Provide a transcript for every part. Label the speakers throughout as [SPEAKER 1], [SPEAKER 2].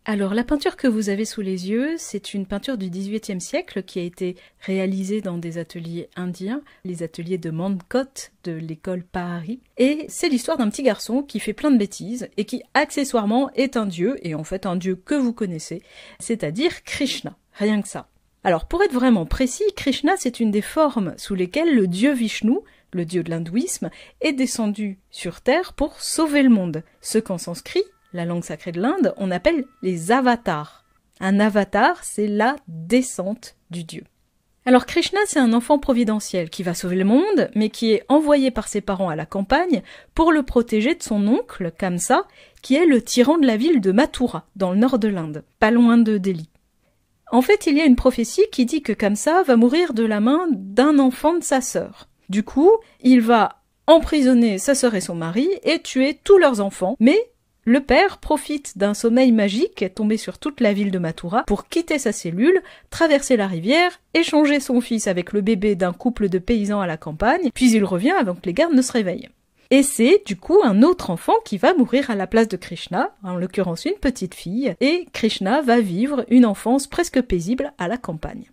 [SPEAKER 1] Alors, la peinture que vous avez sous les yeux, c'est une peinture du XVIIIe siècle qui a été réalisée dans des ateliers indiens, les ateliers de Mandkot de l'école Pahari. Et c'est l'histoire d'un petit garçon qui fait plein de bêtises et qui, accessoirement, est un dieu, et en fait un dieu que vous connaissez, c'est-à-dire Krishna, rien que ça. Alors, pour être vraiment précis, Krishna, c'est une des formes sous lesquelles le dieu Vishnu, le dieu de l'hindouisme, est descendu sur Terre pour sauver le monde. Ce qu'en sanskrit, la langue sacrée de l'Inde, on appelle les avatars. Un avatar, c'est la descente du dieu. Alors Krishna, c'est un enfant providentiel qui va sauver le monde, mais qui est envoyé par ses parents à la campagne pour le protéger de son oncle, Kamsa, qui est le tyran de la ville de Mathura, dans le nord de l'Inde, pas loin de Delhi. En fait, il y a une prophétie qui dit que Kamsa va mourir de la main d'un enfant de sa sœur. Du coup, il va emprisonner sa sœur et son mari et tuer tous leurs enfants, mais le père profite d'un sommeil magique tombé sur toute la ville de Mathura pour quitter sa cellule, traverser la rivière, échanger son fils avec le bébé d'un couple de paysans à la campagne, puis il revient avant que les gardes ne se réveillent. Et c'est du coup un autre enfant qui va mourir à la place de Krishna, en l'occurrence une petite fille, et Krishna va vivre une enfance presque paisible à la campagne.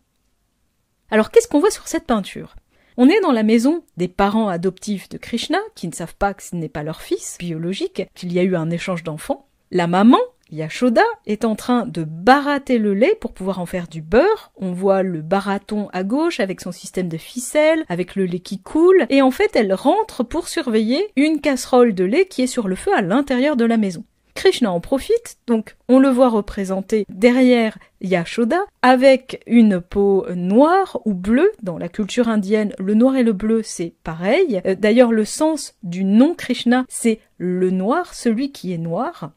[SPEAKER 1] Alors qu'est-ce qu'on voit sur cette peinture ? On est dans la maison des parents adoptifs de Krishna, qui ne savent pas que ce n'est pas leur fils biologique, qu'il y a eu un échange d'enfants. La maman, Yashoda, est en train de barater le lait pour pouvoir en faire du beurre. On voit le baraton à gauche avec son système de ficelle, avec le lait qui coule, et en fait elle rentre pour surveiller une casserole de lait qui est sur le feu à l'intérieur de la maison. Krishna en profite, donc on le voit représenté derrière Yashoda avec une peau noire ou bleue. Dans la culture indienne, le noir et le bleu c'est pareil. D'ailleurs le sens du nom Krishna c'est le noir, celui qui est noir.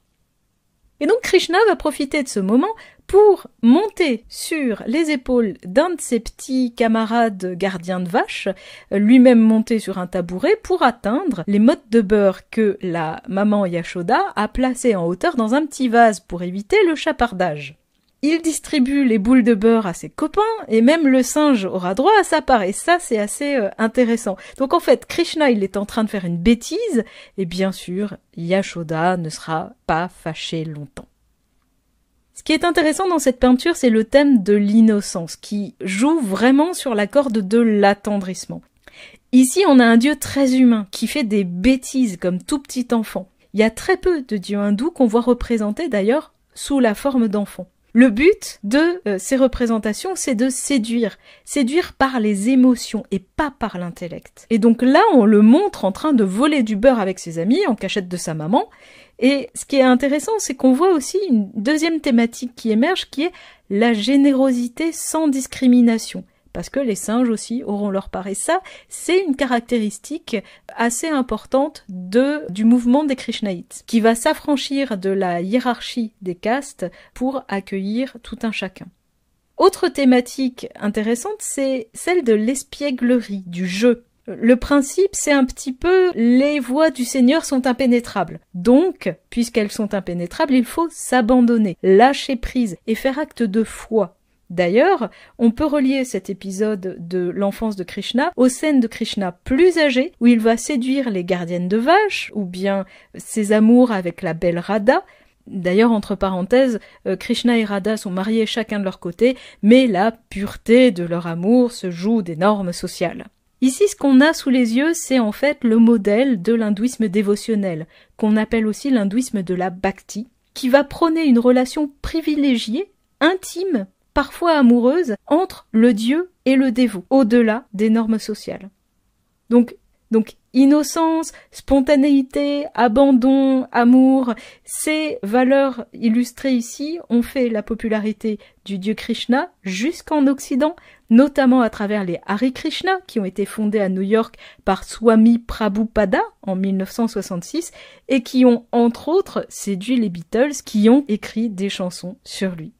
[SPEAKER 1] Et donc Krishna va profiter de ce moment pour monter sur les épaules d'un de ses petits camarades gardiens de vaches, lui-même monté sur un tabouret pour atteindre les mottes de beurre que la maman Yashoda a placées en hauteur dans un petit vase pour éviter le chapardage. Il distribue les boules de beurre à ses copains et même le singe aura droit à sa part. Et ça, c'est assez intéressant. Donc en fait, Krishna, il est en train de faire une bêtise et bien sûr, Yashoda ne sera pas fâchée longtemps. Ce qui est intéressant dans cette peinture, c'est le thème de l'innocence qui joue vraiment sur la corde de l'attendrissement. Ici, on a un dieu très humain qui fait des bêtises comme tout petit enfant. Il y a très peu de dieux hindous qu'on voit représentés d'ailleurs sous la forme d'enfants. Le but de ces représentations, c'est de séduire par les émotions et pas par l'intellect. Et donc là, on le montre en train de voler du beurre avec ses amis en cachette de sa maman. Et ce qui est intéressant, c'est qu'on voit aussi une deuxième thématique qui émerge, qui est la générosité sans discrimination. Parce que les singes aussi auront leur part. Et ça, c'est une caractéristique assez importante du mouvement des Krishnaïtes, qui va s'affranchir de la hiérarchie des castes pour accueillir tout un chacun. Autre thématique intéressante, c'est celle de l'espièglerie, du jeu. Le principe, c'est un petit peu les voies du Seigneur sont impénétrables. Donc, puisqu'elles sont impénétrables, il faut s'abandonner, lâcher prise et faire acte de foi. D'ailleurs, on peut relier cet épisode de l'enfance de Krishna aux scènes de Krishna plus âgé, où il va séduire les gardiennes de vaches, ou bien ses amours avec la belle Radha. D'ailleurs, entre parenthèses, Krishna et Radha sont mariés chacun de leur côté, mais la pureté de leur amour se joue des normes sociales. Ici, ce qu'on a sous les yeux, c'est en fait le modèle de l'hindouisme dévotionnel, qu'on appelle aussi l'hindouisme de la bhakti, qui va prôner une relation privilégiée, intime, parfois amoureuse, entre le Dieu et le dévot, au-delà des normes sociales. Donc innocence, spontanéité, abandon, amour, ces valeurs illustrées ici ont fait la popularité du dieu Krishna jusqu'en Occident, notamment à travers les Hare Krishna qui ont été fondés à New York par Swami Prabhupada en 1966 et qui ont entre autres séduit les Beatles qui ont écrit des chansons sur lui.